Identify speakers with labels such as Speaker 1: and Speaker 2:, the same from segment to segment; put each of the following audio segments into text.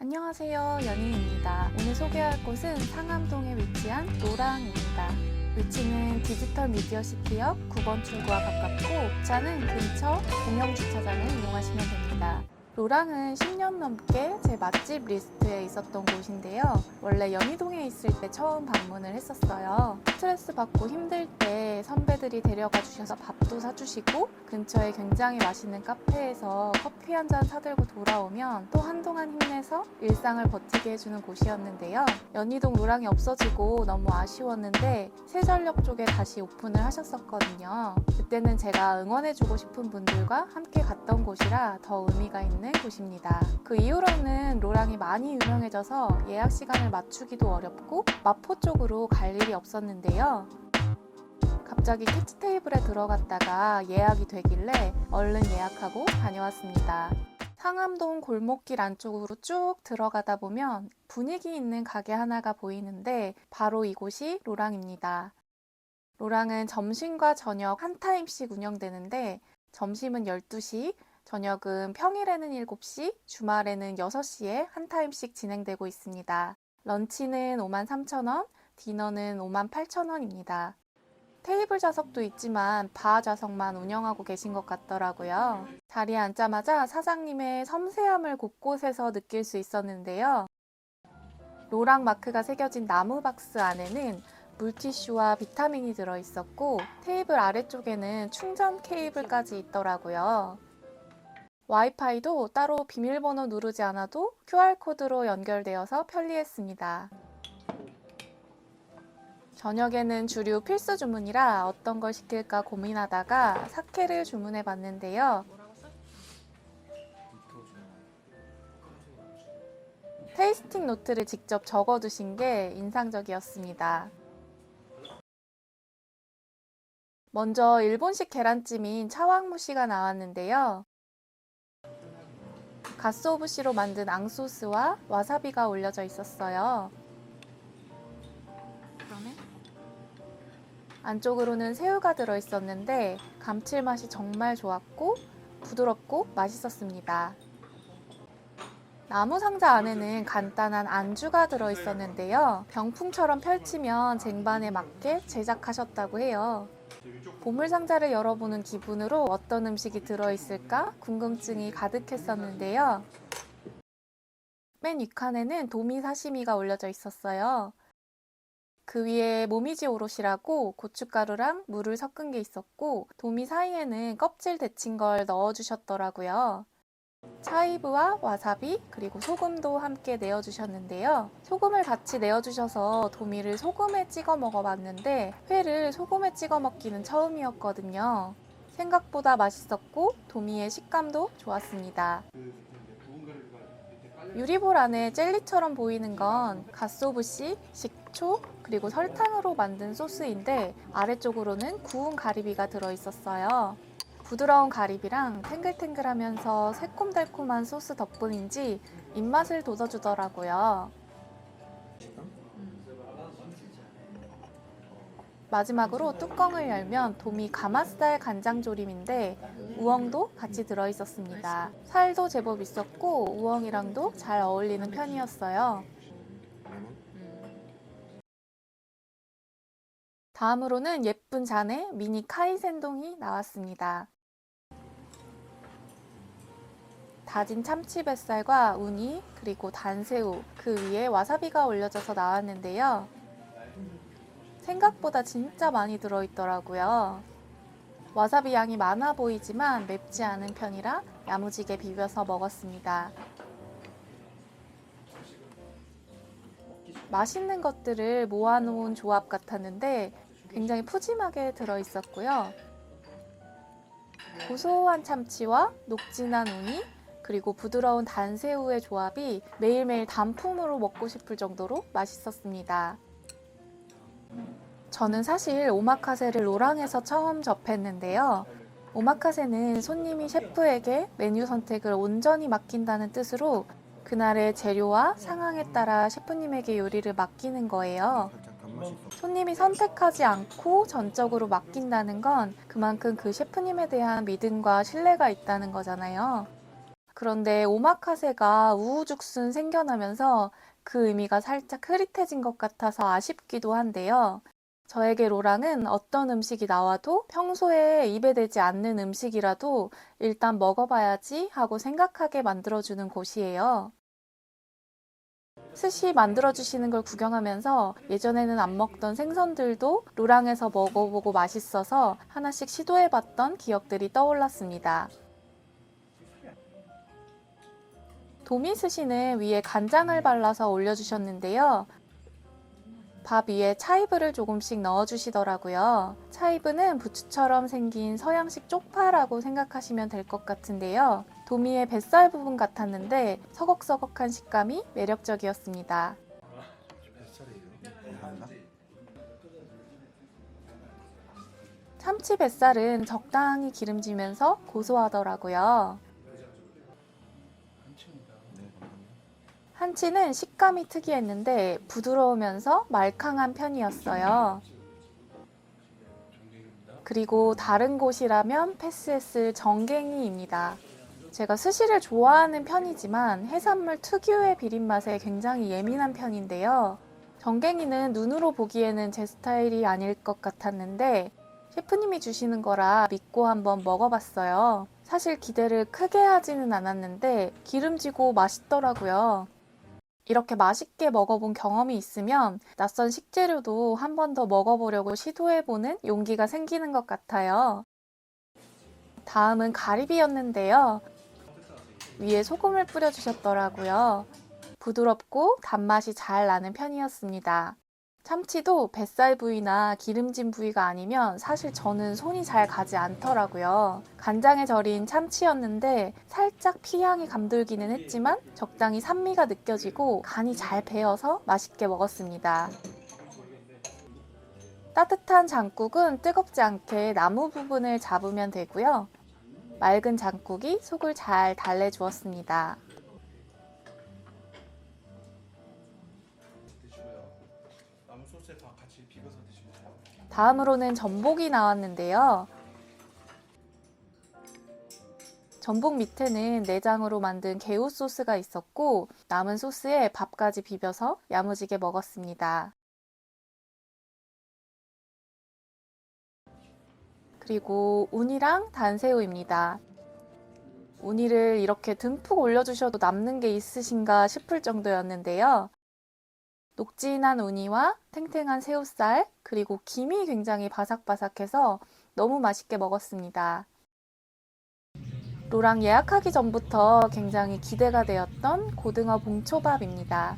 Speaker 1: 안녕하세요, 연희입니다. 오늘 소개할 곳은 상암동에 위치한 노랑입니다. 위치는 디지털 미디어 시티역 9번 출구와 가깝고 차는 근처 공영주차장을 이용하시면 됩니다. 노랑은 10년 넘게 제 맛집 리스트에 있었던 곳인데요. 원래 연희동에 있을 때 처음 방문을 했었어요. 스트레스 받고 힘들 때 선배들이 데려가 주셔서 밥도 사주시고 근처에 굉장히 맛있는 카페에서 커피 한 잔 사들고 돌아오면 또 한동안 힘내서 일상을 버티게 해주는 곳이었는데요. 연희동 노랑이 없어지고 너무 아쉬웠는데 세전역 쪽에 다시 오픈을 하셨었거든요. 그때는 제가 응원해주고 싶은 분들과 함께 갔던 곳이라 더 의미가 있는 곳입니다. 그 이후로는 노랑이 많이 유명해져서 예약 시간을 맞추기도 어렵고 마포 쪽으로 갈 일이 없었는데요. 갑자기 키즈 테이블에 들어갔다가 예약이 되길래 얼른 예약하고 다녀왔습니다. 상암동 골목길 안쪽으로 쭉 들어가다 보면 분위기 있는 가게 하나가 보이는데 바로 이곳이 노랑입니다. 노랑은 점심과 저녁 한 타임씩 운영되는데 점심은 12시, 저녁은 평일에는 7시, 주말에는 6시에 한 타임씩 진행되고 있습니다. 런치는 53,000원, 디너는 58,000원입니다. 테이블 좌석도 있지만 바 좌석만 운영하고 계신 것 같더라고요. 자리에 앉자마자 사장님의 섬세함을 곳곳에서 느낄 수 있었는데요. 노랑 마크가 새겨진 나무 박스 안에는 물티슈와 비타민이 들어있었고 테이블 아래쪽에는 충전 케이블까지 있더라고요. 와이파이도 따로 비밀번호 누르지 않아도 QR코드로 연결되어서 편리했습니다. 저녁에는 주류 필수 주문이라 어떤 걸 시킬까 고민하다가 사케를 주문해 봤는데요. 테이스팅 노트를 직접 적어 두신 게 인상적이었습니다. 먼저 일본식 계란찜인 차왕무시가 나왔는데요. 가스오부시로 만든 앙소스와 와사비가 올려져 있었어요. 안쪽으로는 새우가 들어있었는데 감칠맛이 정말 좋았고 부드럽고 맛있었습니다. 나무 상자 안에는 간단한 안주가 들어있었는데요. 병풍처럼 펼치면 쟁반에 맞게 제작하셨다고 해요. 보물 상자를 열어보는 기분으로 어떤 음식이 들어있을까 궁금증이 가득했었는데요. 맨 윗칸에는 도미 사시미가 올려져 있었어요. 그 위에 모미지 오롯이라고 고춧가루랑 물을 섞은 게 있었고 도미 사이에는 껍질 데친 걸 넣어주셨더라고요. 차이브와 와사비 그리고 소금도 함께 내어주셨는데요. 소금을 같이 내어주셔서 도미를 소금에 찍어 먹어봤는데 회를 소금에 찍어 먹기는 처음이었거든요. 생각보다 맛있었고 도미의 식감도 좋았습니다. 유리볼 안에 젤리처럼 보이는 건 갓소부시, 식초, 그리고 설탕으로 만든 소스인데 아래쪽으로는 구운 가리비가 들어있었어요. 부드러운 가리비랑 탱글탱글하면서 새콤달콤한 소스 덕분인지 입맛을 돋워주더라고요. 마지막으로 뚜껑을 열면 도미 가마살 간장조림인데 우엉도 같이 들어있었습니다. 살도 제법 있었고 우엉이랑도 잘 어울리는 편이었어요. 다음으로는 예쁜 잔에 미니 카이센동이 나왔습니다. 다진 참치 뱃살과 우니 그리고 단새우 그 위에 와사비가 올려져서 나왔는데요. 생각보다 진짜 많이 들어있더라고요. 와사비 양이 많아 보이지만 맵지 않은 편이라 야무지게 비벼서 먹었습니다. 맛있는 것들을 모아놓은 조합 같았는데 굉장히 푸짐하게 들어있었고요. 고소한 참치와 녹진한 우니 그리고 부드러운 단새우의 조합이 매일매일 단품으로 먹고 싶을 정도로 맛있었습니다. 저는 사실 오마카세를 노랑에서 처음 접했는데요. 오마카세는 손님이 셰프에게 메뉴 선택을 온전히 맡긴다는 뜻으로 그날의 재료와 상황에 따라 셰프님에게 요리를 맡기는 거예요. 손님이 선택하지 않고 전적으로 맡긴다는 건 그만큼 그 셰프님에 대한 믿음과 신뢰가 있다는 거잖아요. 그런데 오마카세가 우후죽순 생겨나면서 그 의미가 살짝 흐릿해진 것 같아서 아쉽기도 한데요. 저에게 로랑은 어떤 음식이 나와도 평소에 입에 대지 않는 음식이라도 일단 먹어봐야지 하고 생각하게 만들어주는 곳이에요. 스시 만들어주시는 걸 구경하면서 예전에는 안 먹던 생선들도 로랑에서 먹어보고 맛있어서 하나씩 시도해봤던 기억들이 떠올랐습니다. 도미 스시는 위에 간장을 발라서 올려주셨는데요. 밥 위에 차이브를 조금씩 넣어주시더라고요. 차이브는 부추처럼 생긴 서양식 쪽파라고 생각하시면 될 것 같은데요. 도미의 뱃살 부분 같았는데 서걱서걱한 식감이 매력적이었습니다. 참치 뱃살은 적당히 기름지면서 고소하더라고요. 한치는 식감이 특이했는데 부드러우면서 말캉한 편이었어요. 그리고 다른 곳이라면 패스했을 정갱이입니다. 제가 스시를 좋아하는 편이지만 해산물 특유의 비린맛에 굉장히 예민한 편인데요. 정갱이는 눈으로 보기에는 제 스타일이 아닐 것 같았는데 셰프님이 주시는 거라 믿고 한번 먹어봤어요. 사실 기대를 크게 하지는 않았는데 기름지고 맛있더라고요. 이렇게 맛있게 먹어본 경험이 있으면 낯선 식재료도 한 번 더 먹어보려고 시도해보는 용기가 생기는 것 같아요. 다음은 가리비였는데요. 위에 소금을 뿌려주셨더라고요. 부드럽고 단맛이 잘 나는 편이었습니다. 참치도 뱃살 부위나 기름진 부위가 아니면 사실 저는 손이 잘 가지 않더라고요. 간장에 절인 참치였는데 살짝 피향이 감돌기는 했지만 적당히 산미가 느껴지고 간이 잘 배어서 맛있게 먹었습니다. 따뜻한 장국은 뜨겁지 않게 나무 부분을 잡으면 되고요. 맑은 장국이 속을 잘 달래주었습니다. 다음으로는 전복이 나왔는데요. 전복 밑에는 내장으로 만든 개우 소스가 있었고 남은 소스에 밥까지 비벼서 야무지게 먹었습니다. 그리고 우니랑 단새우입니다. 우니를 이렇게 듬뿍 올려주셔도 남는 게 있으신가 싶을 정도였는데요. 녹진한 우니와 탱탱한 새우살, 그리고 김이 굉장히 바삭바삭해서 너무 맛있게 먹었습니다. 로랑 예약하기 전부터 굉장히 기대가 되었던 고등어 봉초밥입니다.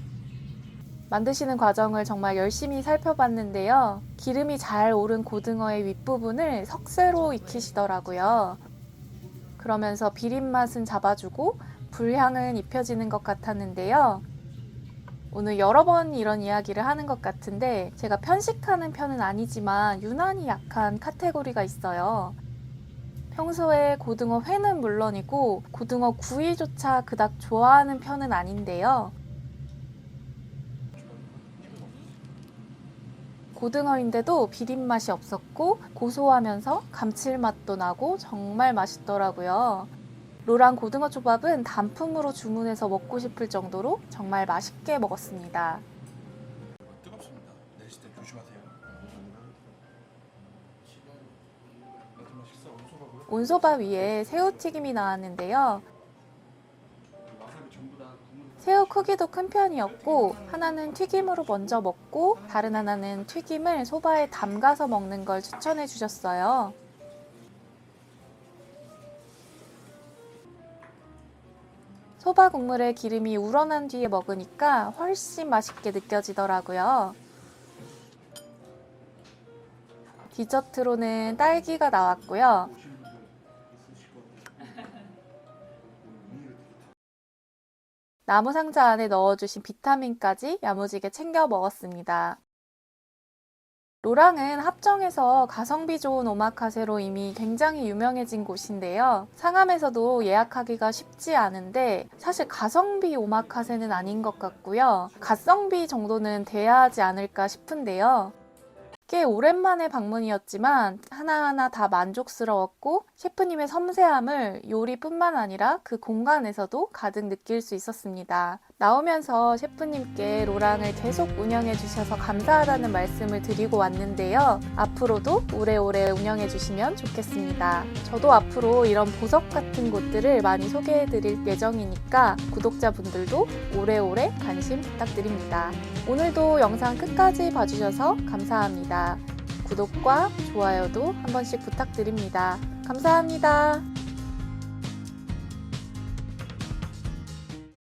Speaker 1: 만드시는 과정을 정말 열심히 살펴봤는데요. 기름이 잘 오른 고등어의 윗부분을 석쇠로 익히시더라고요. 그러면서 비린맛은 잡아주고 불향은 입혀지는 것 같았는데요. 오늘 여러 번 이런 이야기를 하는 것 같은데 제가 편식하는 편은 아니지만 유난히 약한 카테고리가 있어요. 평소에 고등어 회는 물론이고 고등어 구이조차 그닥 좋아하는 편은 아닌데요. 고등어인데도 비린맛이 없었고 고소하면서 감칠맛도 나고 정말 맛있더라고요. 로랑 고등어 초밥은 단품으로 주문해서 먹고 싶을 정도로 정말 맛있게 먹었습니다.
Speaker 2: 뜨겁습니다. 내실 때 조심하세요. 마지막 식사 온소밥으로
Speaker 1: 온소밥 위에 새우튀김이 나왔는데요. 새우 크기도 큰 편이었고 하나는 튀김으로 먼저 먹고 다른 하나는 튀김을 소바에 담가서 먹는 걸 추천해 주셨어요. 소바 국물에 기름이 우러난 뒤에 먹으니까 훨씬 맛있게 느껴지더라고요. 디저트로는 딸기가 나왔고요. 나무 상자 안에 넣어주신 비타민까지 야무지게 챙겨 먹었습니다. 로랑은 합정에서 가성비 좋은 오마카세로 이미 굉장히 유명해진 곳인데요. 상암에서도 예약하기가 쉽지 않은데 사실 가성비 오마카세는 아닌 것 같고요. 가성비 정도는 돼야 하지 않을까 싶은데요. 꽤 오랜만의 방문이었지만 하나하나 다 만족스러웠고 셰프님의 섬세함을 요리뿐만 아니라 그 공간에서도 가득 느낄 수 있었습니다. 나오면서 셰프님께 로랑을 계속 운영해 주셔서 감사하다는 말씀을 드리고 왔는데요. 앞으로도 오래오래 운영해 주시면 좋겠습니다. 저도 앞으로 이런 보석 같은 곳들을 많이 소개해 드릴 예정이니까 구독자분들도 오래오래 관심 부탁드립니다. 오늘도 영상 끝까지 봐주셔서 감사합니다. 구독과 좋아요도 한 번씩 부탁드립니다. 감사합니다.